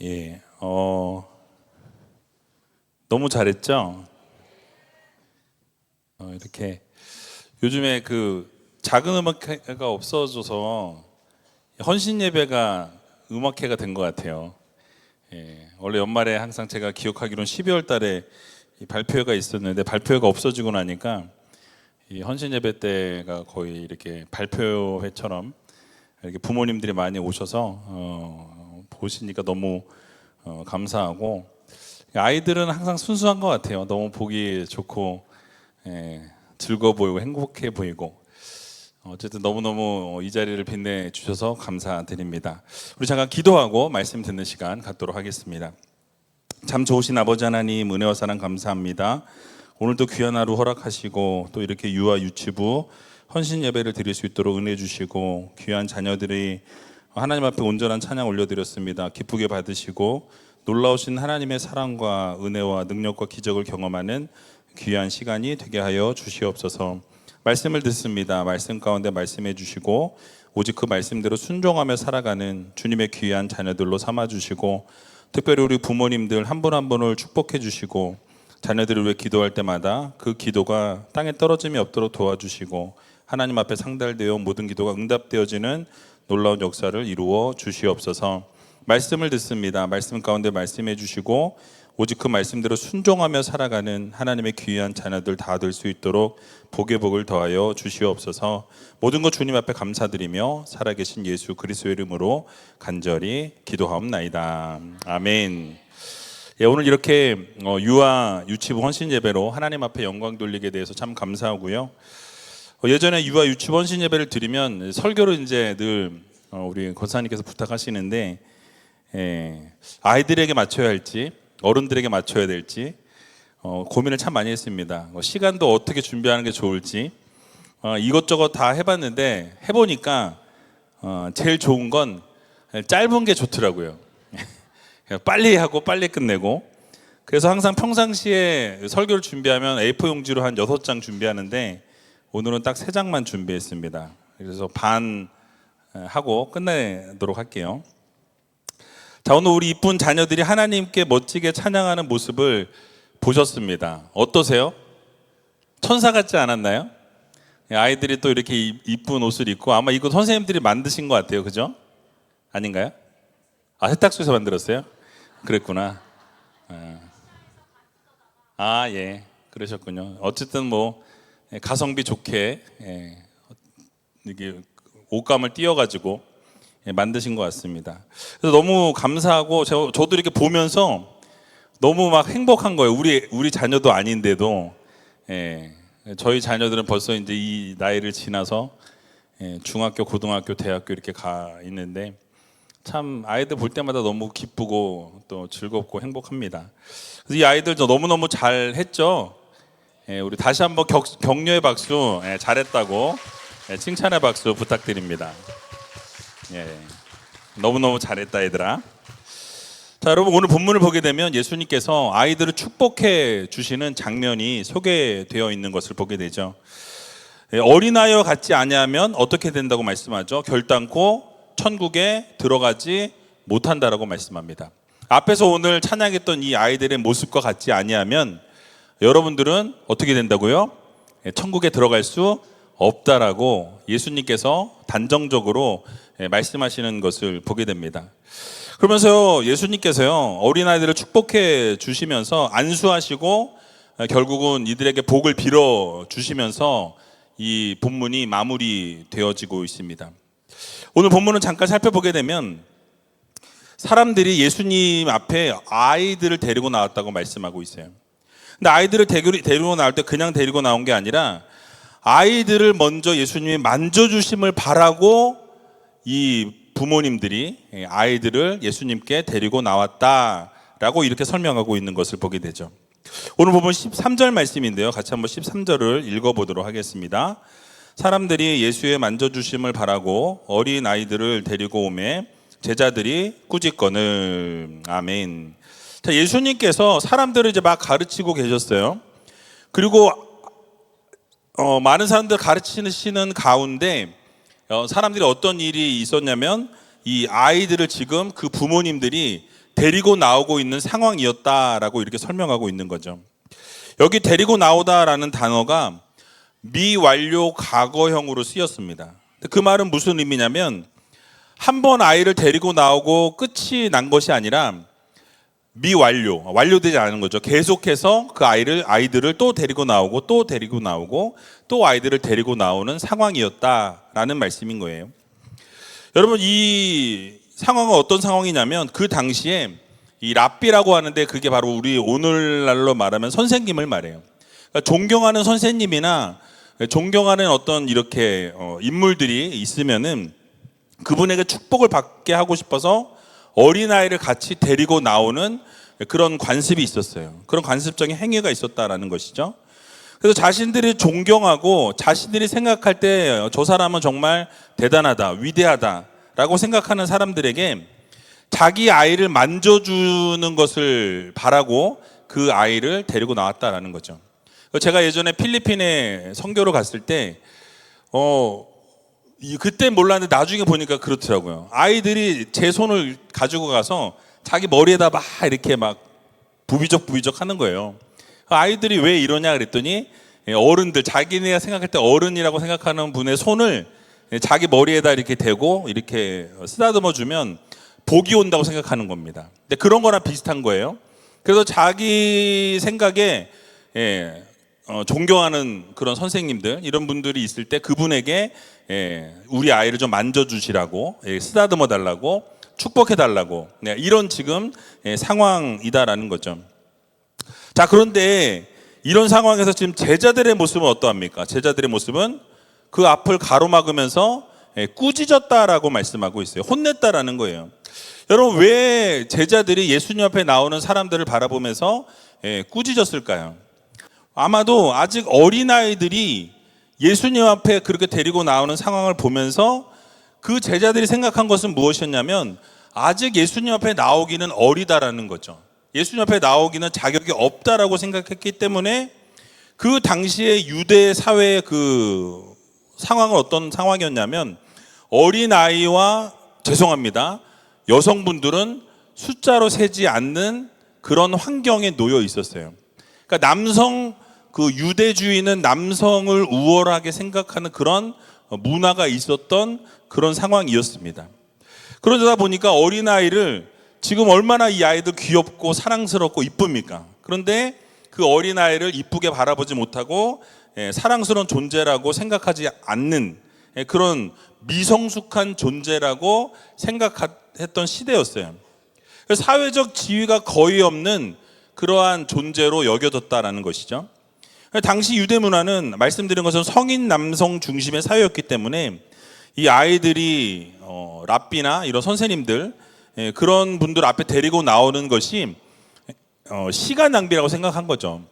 예, 너무 잘했죠? 이렇게 요즘에 그 작은 음악회가 없어져서 헌신 예배가 음악회가 된 것 같아요. 예, 원래 연말에 항상 제가 기억하기로는 12월 달에 이 발표회가 있었는데 발표회가 없어지고 나니까 이 헌신 예배 때가 거의 이렇게 발표회처럼 이렇게 부모님들이 많이 오셔서 보시니까 너무 감사하고, 아이들은 항상 순수한 것 같아요. 너무 보기 좋고 즐거워 보이고 행복해 보이고, 어쨌든 너무너무 이 자리를 빛내주셔서 감사드립니다. 우리 잠깐 기도하고 말씀 듣는 시간 갖도록 하겠습니다. 참 좋으신 아버지 하나님, 은혜와 사랑 감사합니다. 오늘도 귀한 하루 허락하시고 또 이렇게 유아 유치부 헌신 예배를 드릴 수 있도록 은혜 주시고, 귀한 자녀들이 하나님 앞에 온전한 찬양 올려드렸습니다. 기쁘게 받으시고 놀라우신 하나님의 사랑과 은혜와 능력과 기적을 경험하는 귀한 시간이 되게 하여 주시옵소서. 말씀을 듣습니다. 말씀 가운데 말씀해 주시고 오직 그 말씀대로 순종하며 살아가는 주님의 귀한 자녀들로 삼아 주시고, 특별히 우리 부모님들 한 분 한 분을 축복해 주시고, 자녀들을 위해 기도할 때마다 그 기도가 땅에 떨어짐이 없도록 도와주시고, 하나님 앞에 상달되어 모든 기도가 응답되어지는 놀라운 역사를 이루어 주시옵소서. 말씀을 듣습니다. 말씀 가운데 말씀해 주시고 오직 그 말씀대로 순종하며 살아가는 하나님의 귀한 자녀들 다 될 수 있도록 복의 복을 더하여 주시옵소서. 모든 것 주님 앞에 감사드리며 살아계신 예수 그리스도의 이름으로 간절히 기도하옵나이다. 아멘. 예, 오늘 이렇게 유아 유치부 헌신 예배로 하나님 앞에 영광 돌리게 돼서 참 감사하고요. 예전에 유아 유치부 헌신 예배를 드리면 설교를 이제 늘 우리 권사님께서 부탁하시는데, 아이들에게 맞춰야 할지 어른들에게 맞춰야 될지 고민을 참 많이 했습니다. 시간도 어떻게 준비하는 게 좋을지 이것저것 다 해봤는데, 해보니까 제일 좋은 건 짧은 게 좋더라고요. 빨리 하고 빨리 끝내고. 그래서 항상 평상시에 설교를 준비하면 A4 용지로 한 6장 준비하는데 오늘은 딱 3장만 준비했습니다. 그래서 반 하고 끝내도록 할게요. 자, 오늘 우리 이쁜 자녀들이 하나님께 멋지게 찬양하는 모습을 보셨습니다. 어떠세요? 천사 같지 않았나요? 아이들이 또 이렇게 이쁜 옷을 입고, 아마 이거 선생님들이 만드신 것 같아요. 그죠? 아닌가요? 아, 세탁소에서 만들었어요? 그랬구나. 예, 그러셨군요. 어쨌든 뭐 가성비 좋게 이게 옷감을 띄워가지고 만드신 것 같습니다. 그래서 너무 감사하고, 저도 이렇게 보면서 너무 막 행복한 거예요. 우리 자녀도 아닌데도 저희 자녀들은 벌써 이제 이 나이를 지나서 중학교, 고등학교, 대학교 이렇게 가 있는데, 참 아이들 볼 때마다 너무 기쁘고 또 즐겁고 행복합니다. 그래서 이 아이들 너무너무 잘했죠. 우리 다시 한번 격려의 박수, 잘했다고 칭찬의 박수 부탁드립니다. 너무너무 잘했다 얘들아. 자, 여러분, 오늘 본문을 보게 되면 예수님께서 아이들을 축복해 주시는 장면이 소개되어 있는 것을 보게 되죠. 어린아이와 같지 아니하면 어떻게 된다고 말씀하죠? 결단코 천국에 들어가지 못한다라고 말씀합니다. 앞에서 오늘 찬양했던 이 아이들의 모습과 같지 아니하면 여러분들은 어떻게 된다고요? 천국에 들어갈 수 없다라고 예수님께서 단정적으로 말씀하시는 것을 보게 됩니다. 그러면서 예수님께서요, 어린아이들을 축복해 주시면서 안수하시고 결국은 이들에게 복을 빌어 주시면서 이 본문이 마무리되어지고 있습니다. 오늘 본문을 잠깐 살펴보게 되면 사람들이 예수님 앞에 아이들을 데리고 나왔다고 말씀하고 있어요. 근데 아이들을 데리고 나올 때 그냥 데리고 나온 게 아니라 아이들을 먼저 예수님이 만져주심을 바라고 이 부모님들이 아이들을 예수님께 데리고 나왔다라고 이렇게 설명하고 있는 것을 보게 되죠. 오늘 보면 13절 말씀인데요. 같이 한번 13절을 읽어보도록 하겠습니다. 사람들이 예수의 만져주심을 바라고 어린 아이들을 데리고 오매 제자들이 꾸짖거늘. 아멘. 자, 예수님께서 사람들을 이제 막 가르치고 계셨어요. 그리고 많은 사람들 가르치시는 가운데 사람들이 어떤 일이 있었냐면, 이 아이들을 지금 그 부모님들이 데리고 나오고 있는 상황이었다라고 이렇게 설명하고 있는 거죠. 여기 데리고 나오다라는 단어가 미완료 과거형으로 쓰였습니다. 그 말은 무슨 의미냐면 한 번 아이를 데리고 나오고 끝이 난 것이 아니라 완료되지 않은 거죠. 계속해서 그 아이들을 또 데리고 나오고 또 데리고 나오고 또 아이들을 데리고 나오는 상황이었다라는 말씀인 거예요. 여러분, 이 상황은 어떤 상황이냐면 그 당시에 이 랍비라고 하는데 그게 바로 우리 오늘날로 말하면 선생님을 말해요. 그러니까 존경하는 선생님이나 존경하는 어떤 이렇게 인물들이 있으면은 그분에게 축복을 받게 하고 싶어서 어린아이를 같이 데리고 나오는 그런 관습이 있었어요. 그런 관습적인 행위가 있었다라는 것이죠. 그래서 자신들이 존경하고 자신들이 생각할 때 저 사람은 정말 대단하다, 위대하다라고 생각하는 사람들에게 자기 아이를 만져주는 것을 바라고 그 아이를 데리고 나왔다라는 거죠. 제가 예전에 필리핀에 선교를 갔을 때 그때 몰랐는데 나중에 보니까 그렇더라고요. 아이들이 제 손을 가지고 가서 자기 머리에다 막 이렇게 막 부비적 하는 거예요. 아이들이 왜 이러냐 그랬더니 어른들, 자기네가 생각할 때 어른이라고 생각하는 분의 손을 자기 머리에다 이렇게 대고 이렇게 쓰다듬어 주면 복이 온다고 생각하는 겁니다. 근데 그런 거랑 비슷한 거예요. 그래서 자기 생각에 존경하는 그런 선생님들, 이런 분들이 있을 때 그분에게 우리 아이를 좀 만져주시라고, 쓰다듬어 달라고, 축복해 달라고, 이런 지금 상황이다라는 거죠. 자, 그런데 이런 상황에서 지금 제자들의 모습은 어떠합니까? 제자들의 모습은 그 앞을 가로막으면서 꾸짖었다라고 말씀하고 있어요. 혼냈다라는 거예요. 여러분, 왜 제자들이 예수님 앞에 나오는 사람들을 바라보면서 꾸짖었을까요? 아마도 아직 어린아이들이 예수님 앞에 그렇게 데리고 나오는 상황을 보면서 그 제자들이 생각한 것은 무엇이었냐면 아직 예수님 앞에 나오기는 어리다라는 거죠. 예수님 앞에 나오기는 자격이 없다라고 생각했기 때문에 그 당시에 유대 사회의 그 상황은 어떤 상황이었냐면 어린아이와 죄송합니다. 여성분들은 숫자로 세지 않는 그런 환경에 놓여 있었어요. 그러니까 그 유대주의는 남성을 우월하게 생각하는 그런 문화가 있었던 그런 상황이었습니다. 그러다 보니까 어린아이를 지금 얼마나 이 아이도 귀엽고 사랑스럽고 이쁩니까? 그런데 그 어린아이를 이쁘게 바라보지 못하고 사랑스러운 존재라고 생각하지 않는 그런 미성숙한 존재라고 생각했던 시대였어요. 사회적 지위가 거의 없는 그러한 존재로 여겨졌다라는 것이죠. 당시 유대 문화는 말씀드린 것처럼 성인 남성 중심의 사회였기 때문에 이 아이들이 랍비나 이런 선생님들 그런 분들 앞에 데리고 나오는 것이 시간 낭비라고 생각한 거죠.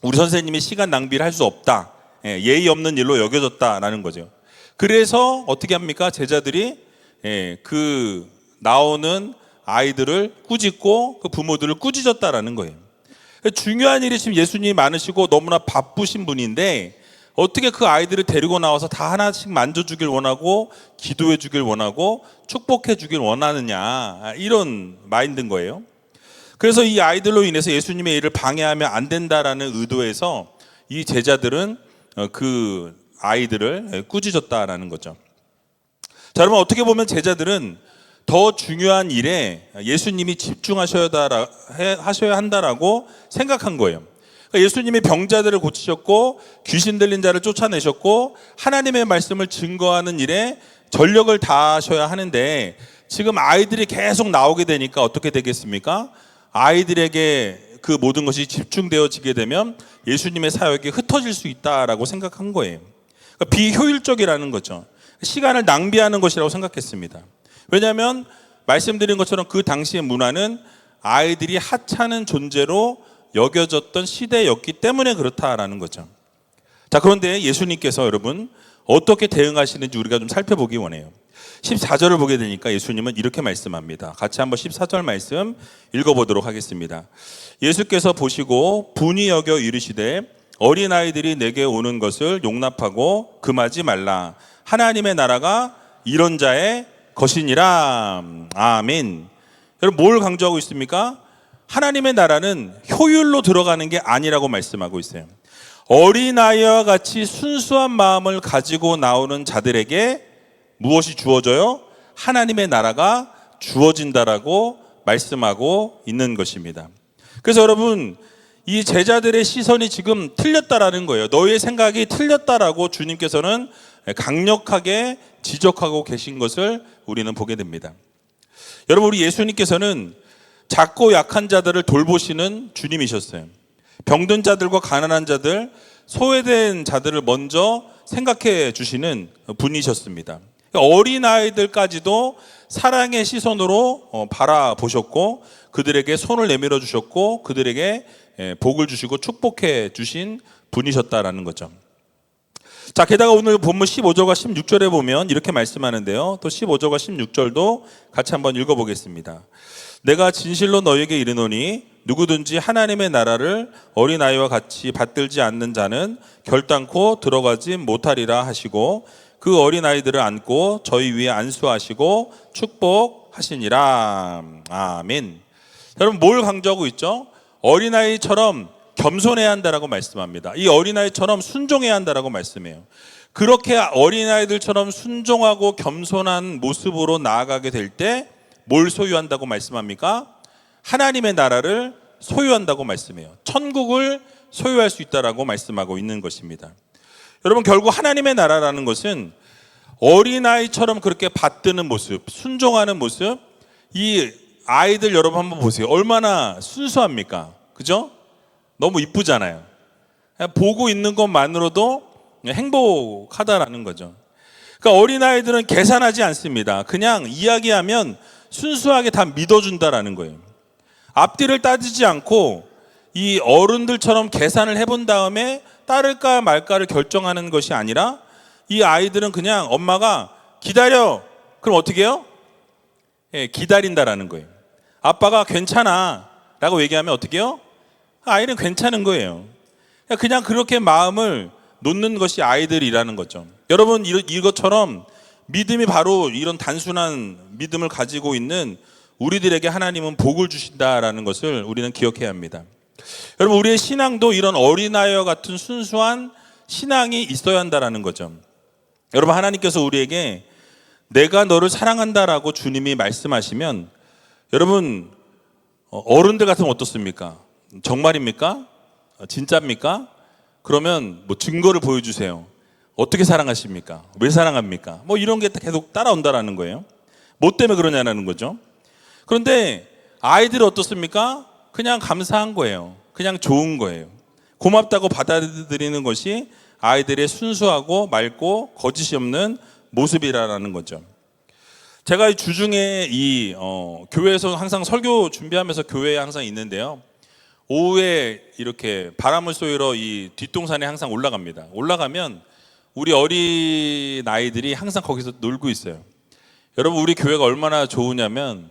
우리 선생님이 시간 낭비를 할 수 없다, 예의 없는 일로 여겨졌다라는 거죠. 그래서 어떻게 합니까? 제자들이 그 나오는 아이들을 꾸짖고 그 부모들을 꾸짖었다라는 거예요. 중요한 일이 지금 예수님이 많으시고 너무나 바쁘신 분인데 어떻게 그 아이들을 데리고 나와서 다 하나씩 만져주길 원하고 기도해 주길 원하고 축복해 주길 원하느냐, 이런 마인드인 거예요. 그래서 이 아이들로 인해서 예수님의 일을 방해하면 안 된다라는 의도에서 이 제자들은 그 아이들을 꾸짖었다라는 거죠. 자, 여러분, 어떻게 보면 제자들은 더 중요한 일에 예수님이 집중하셔야 한다라고 생각한 거예요. 그러니까 예수님이 병자들을 고치셨고 귀신 들린 자를 쫓아내셨고 하나님의 말씀을 증거하는 일에 전력을 다하셔야 하는데 지금 아이들이 계속 나오게 되니까 어떻게 되겠습니까? 아이들에게 그 모든 것이 집중되어지게 되면 예수님의 사역이 흩어질 수 있다라고 생각한 거예요. 그러니까 비효율적이라는 거죠. 시간을 낭비하는 것이라고 생각했습니다. 왜냐하면 말씀드린 것처럼 그 당시의 문화는 아이들이 하찮은 존재로 여겨졌던 시대였기 때문에 그렇다라는 거죠. 자, 그런데 예수님께서 여러분 어떻게 대응하시는지 우리가 좀 살펴보기 원해요. 14절을 보게 되니까 예수님은 이렇게 말씀합니다. 같이 한번 14절 말씀 읽어보도록 하겠습니다. 예수께서 보시고 분이 여겨 이르시되 어린아이들이 내게 오는 것을 용납하고 금하지 말라. 하나님의 나라가 이런 자의 것이니라. 아멘. 여러분 뭘 강조하고 있습니까? 하나님의 나라는 효율로 들어가는 게 아니라고 말씀하고 있어요. 어린아이와 같이 순수한 마음을 가지고 나오는 자들에게 무엇이 주어져요? 하나님의 나라가 주어진다라고 말씀하고 있는 것입니다. 그래서 여러분, 이 제자들의 시선이 지금 틀렸다라는 거예요. 너희의 생각이 틀렸다라고 주님께서는 강력하게 지적하고 계신 것을 우리는 보게 됩니다. 여러분, 우리 예수님께서는 작고 약한 자들을 돌보시는 주님이셨어요. 병든 자들과 가난한 자들, 소외된 자들을 먼저 생각해 주시는 분이셨습니다. 어린아이들까지도 사랑의 시선으로 바라보셨고 그들에게 손을 내밀어 주셨고 그들에게 복을 주시고 축복해 주신 분이셨다라는 거죠. 자, 게다가 오늘 본문 15절과 16절에 보면 이렇게 말씀하는데요. 또 15절과 16절도 같이 한번 읽어보겠습니다. 내가 진실로 너희에게 이르노니 누구든지 하나님의 나라를 어린아이와 같이 받들지 않는 자는 결단코 들어가지 못하리라 하시고 그 어린아이들을 안고 저희 위에 안수하시고 축복하시니라. 아멘. 여러분 뭘 강조하고 있죠? 어린아이처럼 겸손해야 한다라고 말씀합니다. 이 어린아이처럼 순종해야 한다라고 말씀해요. 그렇게 어린아이들처럼 순종하고 겸손한 모습으로 나아가게 될 때 뭘 소유한다고 말씀합니까? 하나님의 나라를 소유한다고 말씀해요. 천국을 소유할 수 있다라고 말씀하고 있는 것입니다. 여러분 결국 하나님의 나라라는 것은 어린아이처럼 그렇게 받드는 모습, 순종하는 모습, 이 아이들 여러분 한번 보세요. 얼마나 순수합니까? 그죠? 너무 이쁘잖아요. 보고 있는 것만으로도 행복하다라는 거죠. 그러니까 어린아이들은 계산하지 않습니다. 그냥 이야기하면 순수하게 다 믿어준다라는 거예요. 앞뒤를 따지지 않고 이 어른들처럼 계산을 해본 다음에 따를까 말까를 결정하는 것이 아니라 이 아이들은 그냥 엄마가 기다려. 그럼 어떻게 해요? 기다린다라는 거예요. 아빠가 괜찮아 라고 얘기하면 어떻게 해요? 아이는 괜찮은 거예요. 그냥 그렇게 마음을 놓는 것이 아이들이라는 거죠. 여러분 이것처럼 믿음이 바로 이런 단순한 믿음을 가지고 있는 우리들에게 하나님은 복을 주신다라는 것을 우리는 기억해야 합니다. 여러분 우리의 신앙도 이런 어린아이와 같은 순수한 신앙이 있어야 한다라는 거죠. 여러분 하나님께서 우리에게 내가 너를 사랑한다라고 주님이 말씀하시면 여러분 어른들 같으면 어떻습니까? 정말입니까? 진짜입니까? 그러면 뭐 증거를 보여주세요. 어떻게 사랑하십니까? 왜 사랑합니까? 뭐 이런 게 계속 따라온다라는 거예요. 뭐 때문에 그러냐는 거죠. 그런데 아이들이 어떻습니까? 그냥 감사한 거예요. 그냥 좋은 거예요. 고맙다고 받아들이는 것이 아이들의 순수하고 맑고 거짓이 없는 모습이라는 거죠. 제가 주중에 교회에서 항상 설교 준비하면서 교회에 항상 있는데요. 오후에 이렇게 바람을 쏘이러 이 뒷동산에 항상 올라갑니다. 올라가면 우리 어린 아이들이 항상 거기서 놀고 있어요. 여러분 우리 교회가 얼마나 좋으냐면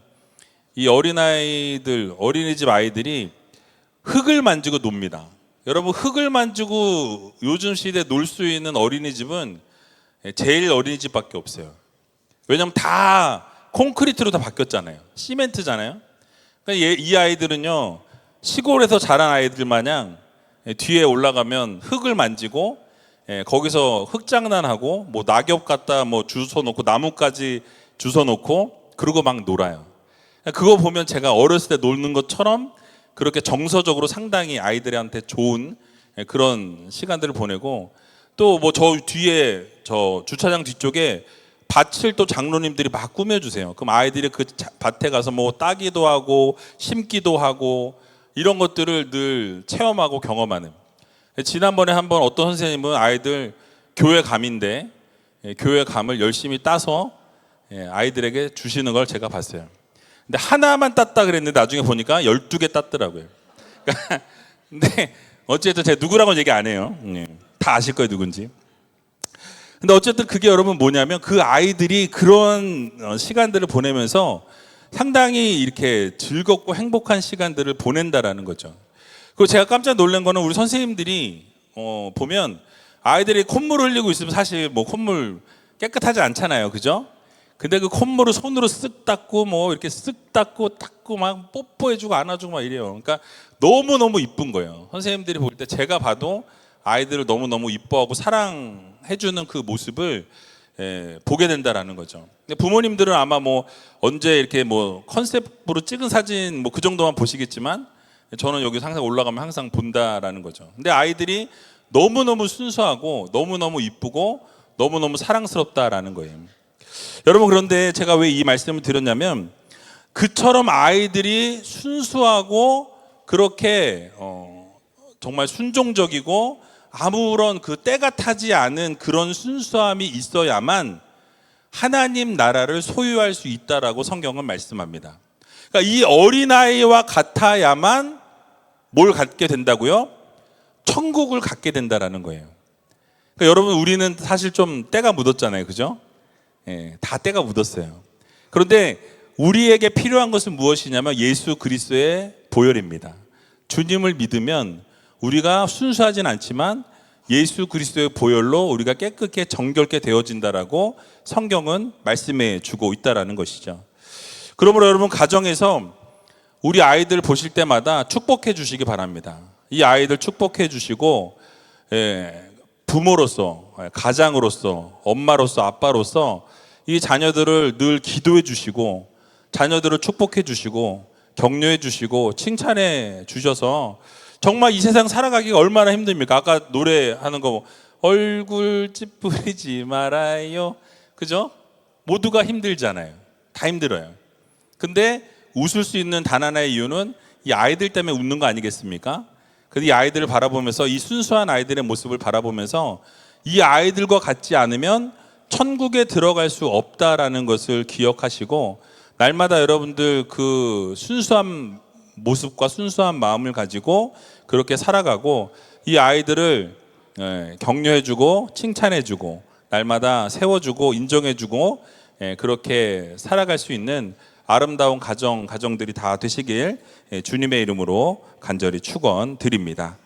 이 어린아이들, 어린이집 아이들이 흙을 만지고 놉니다. 여러분 흙을 만지고 요즘 시대에 놀 수 있는 어린이집은 제일 어린이집밖에 없어요. 왜냐하면 다 콘크리트로 다 바뀌었잖아요. 시멘트잖아요. 그러니까 이 아이들은요 시골에서 자란 아이들 마냥 뒤에 올라가면 흙을 만지고 거기서 흙장난하고 뭐 낙엽 갖다 뭐 주워 놓고 나뭇가지 주워 놓고 그러고 막 놀아요. 그거 보면 제가 어렸을 때 노는 것처럼 그렇게 정서적으로 상당히 아이들한테 좋은 그런 시간들을 보내고 또 뭐 저 뒤에 저 주차장 뒤쪽에 밭을 또 장로님들이 막 꾸며주세요. 그럼 아이들이 그 밭에 가서 뭐 따기도 하고 심기도 하고 이런 것들을 늘 체험하고 경험하는. 지난번에 한번 어떤 선생님은 아이들 교회 감인데 교회 감을 열심히 따서 아이들에게 주시는 걸 제가 봤어요. 근데 하나만 땄다 그랬는데 나중에 보니까 12개 땄더라고요. 근데 어쨌든 제가 누구라고는 얘기 안 해요. 다 아실 거예요 누군지. 근데 어쨌든 그게 여러분 뭐냐면 그 아이들이 그런 시간들을 보내면서 상당히 이렇게 즐겁고 행복한 시간들을 보낸다라는 거죠. 그리고 제가 깜짝 놀란 거는 우리 선생님들이 보면 아이들이 콧물 흘리고 있으면 사실 뭐 콧물 깨끗하지 않잖아요, 그죠? 근데 그 콧물을 손으로 쓱 닦고 뭐 이렇게 쓱 닦고 막 뽀뽀해주고 안아주고 막 이래요. 그러니까 너무너무 이쁜 거예요. 선생님들이 볼 때 제가 봐도 아이들을 너무너무 이뻐하고 사랑해주는 그 모습을 보게 된다라는 거죠. 근데 부모님들은 아마 뭐 언제 이렇게 뭐 컨셉으로 찍은 사진 뭐 그 정도만 보시겠지만 저는 여기 항상 올라가면 항상 본다라는 거죠. 근데 아이들이 너무너무 순수하고 너무너무 이쁘고 너무너무 사랑스럽다라는 거예요. 여러분, 그런데 제가 왜 이 말씀을 드렸냐면 그처럼 아이들이 순수하고 그렇게 정말 순종적이고 아무런 그 때가 타지 않은 그런 순수함이 있어야만 하나님 나라를 소유할 수 있다라고 성경은 말씀합니다. 그러니까 이 어린아이와 같아야만 뭘 갖게 된다고요? 천국을 갖게 된다라는 거예요. 그러니까 여러분, 우리는 사실 좀 때가 묻었잖아요, 그죠? 다 때가 묻었어요. 그런데 우리에게 필요한 것은 무엇이냐면 예수 그리스도의 보혈입니다. 주님을 믿으면 우리가 순수하진 않지만 예수 그리스도의 보혈로 우리가 깨끗게 정결케 되어진다라고 성경은 말씀해 주고 있다라는 것이죠. 그러므로 여러분, 가정에서 우리 아이들 보실 때마다 축복해 주시기 바랍니다. 이 아이들 축복해 주시고 부모로서, 가장으로서, 엄마로서, 아빠로서 이 자녀들을 늘 기도해 주시고 자녀들을 축복해 주시고 격려해 주시고 칭찬해 주셔서 정말 이 세상 살아가기가 얼마나 힘듭니까? 아까 노래하는 거 얼굴 찌푸리지 말아요, 그죠? 모두가 힘들잖아요. 다 힘들어요. 근데 웃을 수 있는 단 하나의 이유는 이 아이들 때문에 웃는 거 아니겠습니까? 근데 이 아이들을 바라보면서, 이 순수한 아이들의 모습을 바라보면서 이 아이들과 같지 않으면 천국에 들어갈 수 없다라는 것을 기억하시고 날마다 여러분들 그 순수한 모습과 순수한 마음을 가지고 그렇게 살아가고 이 아이들을 격려해주고 칭찬해주고 날마다 세워주고 인정해주고 그렇게 살아갈 수 있는 아름다운 가정들이 다 되시길 주님의 이름으로 간절히 축원드립니다.